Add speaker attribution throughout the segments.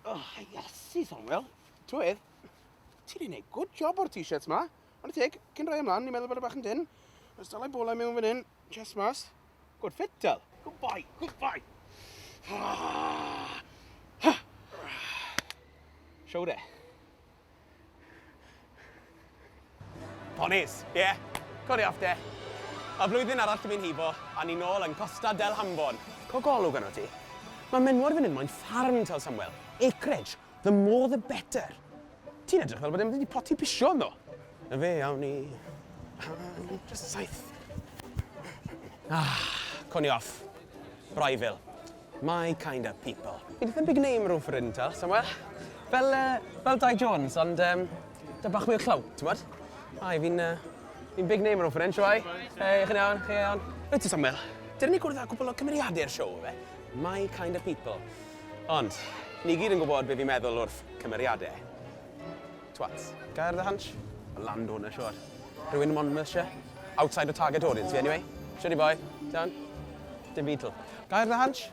Speaker 1: Oh, Iesu, Samuel. Twydd, ti wedi gwneud good job o'r t-shirts ma. Ond y teg, cyn rhoi ymlaen, ni'n meddwl bod y bach yn dyn. Ys dalai bolau mewn fan hyn, chest mas. Good fit, Del. Good boy, good boy. Show de. Ponis, ie. Yeah. Codi off de. A blwyddyn arall dy fi'n hibo, a ni nôl yn Costa del Hambon. Cogolwg yno ti. Mae menwod fan hyn moyn ffarm, tal Samuel. Acreage, the more the better. Ti'n edrych fel bod e'n wedi poti pisio yno. Na fe, awn ni... just saith. Coni off. Braifil. My kind of people. Fi ddim big name rhwng ffrind, tal, Samuel. Fel Di Jones, ond dy bach mwy o clawt, ti'n bod? Ai, fi'n big name rhwng ffrind, siwai. Hei, chi'n iawn, chi'n iawn. Rwyt ti, Samuel, dyn ni gwrdd â cwbl o cymeriadau'r siow, fe? My kind of people. Ond, ni gyd yn gwybod beth fi'n meddwl wrth cymeriadau. Twats, gair dy hunch? A landowner, siwr. Rhywun Monmouthshire. Outside o target audience, fi, anyway. Siwr i boi, dan. Dim Beetle. Gair dy hunch?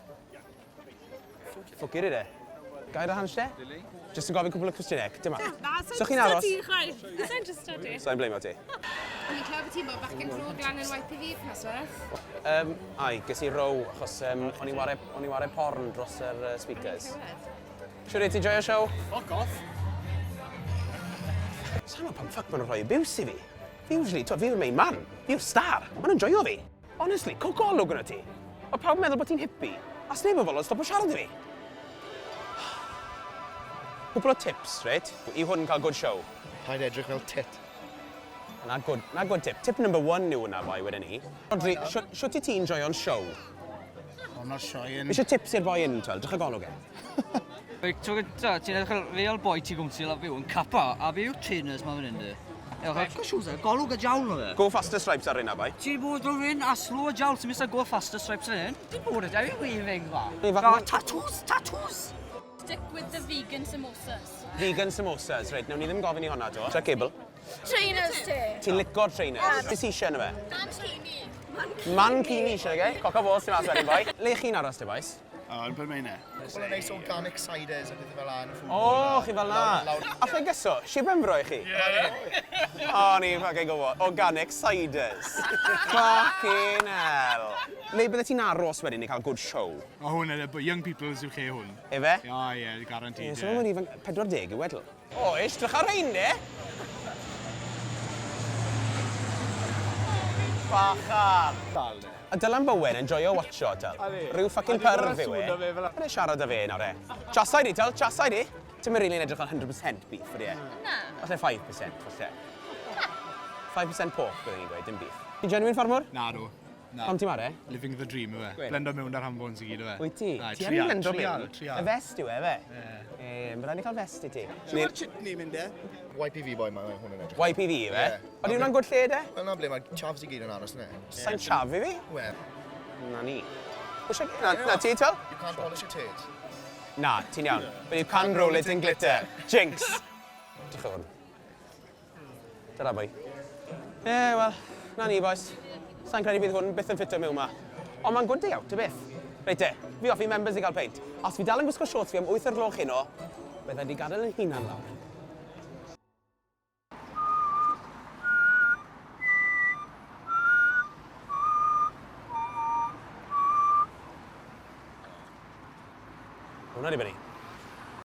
Speaker 1: Ffwcir i de. Gair dy hunch de? Just yn gofyn cwbl o cwestiynau, dim ond. So chi'n aros?
Speaker 2: Sa'n just o ti.
Speaker 1: Sa'n bleimio ti?
Speaker 2: O'n i'n clywed ti'n bod bach yn ffrwg lan yn YPV pnas werth?
Speaker 1: Ai, ges i row, achos o'n i ware porn dros yr speakers. Siwr i ti joio show? Fuck off! Sa'n meddwl pam ffuck ma'n rhoi abuse i fi? Fi usually, fi yw'r main man. Fi yw'r star. Ma'n enjoyo fi. Honestly, cogolwg yna ti. O pawb meddwl bod ti'n hippie. A sneb yn fod o'n stop o siarad i fi. Cwbl o tips, reit? I hwn cael good show.
Speaker 3: Paid edrych fel tit.
Speaker 1: Na good tip. Tip number 1 yw hwnna, boi, wedyn ni. Rodri, siwt i ti'n joio'n show?
Speaker 3: I'm not shying.
Speaker 1: Isio tips i'r boi yn, twel, drych golwg e?
Speaker 4: Tro gyda, ti'n edrych fel boi ti gwmsil a fi yn capa, a fi yw'r trainers ma fan hyn di. Ewch, siwrs e, golwg a jawl o fe.
Speaker 1: Go faster stripes ar hynna, boi.
Speaker 4: Ti'n bod o'r hyn a slow a jawl, ti'n mynd go faster stripes ar hyn? Ti'n bod ydy, fi'n weaving fa. Tattoos!
Speaker 2: Stick with the vegan samosas.
Speaker 1: Vegan samosas, reit, nawn ni ddim gofyn i honna, do. Tra cable.
Speaker 2: Trainers ti.
Speaker 1: Ti'n lico'r trainers? Beth eisiau yna fe?
Speaker 2: Mancini.
Speaker 1: Mancini eisiau, ge? Coca fos, ti'n mas wedyn, boi. Le chi'n aros, te, bois?
Speaker 3: Yn Pyrmeina. Wel, yn neis organic ciders a beth fel la yn y ffwrdd.
Speaker 1: O, chi fel na. A lle gyso, Sir Benfro i chi? O, ni ffagin gwybod. Organic ciders. Fucking hell. Le bydde ti'n aros wedyn i cael good show?
Speaker 5: O, hwn yw young people's yw'r lle hwn.
Speaker 1: Efe?
Speaker 5: Ie, guaranteed.
Speaker 1: So mae'n ifan 40 i wedl. O, drych ar rhain, de? Bachar. A Dylan Bowen yn joio watcho, tal. Rhyw ffacin pyrf yw e. Mae'n siarad â fe nawr e. Chasau di, tal, chasau di. Ti'n mynd rili'n edrych ar 100% beef, ydi e?
Speaker 2: Na.
Speaker 1: Falle 5%, falle. 5% pork, byddwn ni'n gweud, dim beef. Ti'n genuine ffarmwr?
Speaker 5: Na, do.
Speaker 1: Pam ti'n mare?
Speaker 5: Living the dream yw e. Blendo mewn ar Hambon sy'n gyd yw e.
Speaker 1: Wyt ti? Ti yn blendo mewn? Y vest yw e, fe? Bydd rhaid i cael vest i ti.
Speaker 3: Mae'r chutney mynd e? YPV boi mae hwn yn edrych.
Speaker 1: YPV, fe? Oeddi hwnna'n good lle, de?
Speaker 3: Wel, na ble, mae'r chafs i gyd yn aros yna.
Speaker 1: Sa'n chaf i fi?
Speaker 3: Wel.
Speaker 1: Na ni. Na ti, tal?
Speaker 3: You can't polish your tits.
Speaker 1: Na, ti'n iawn. But you can roll it in glitter. Jinx! Drych hwn. Dyna boi. Wel, na ni, boys. Sa'n credu bydd hwn byth yn ffito mewn ma. Ond mae'n good day out, y byth. Reit te, fi offi members i gael peint. Os fi dal yn gwisgo shorts fi am 8 o'r gloch heno, bydda di gadael yn hunan lawr. Hwna di fyny.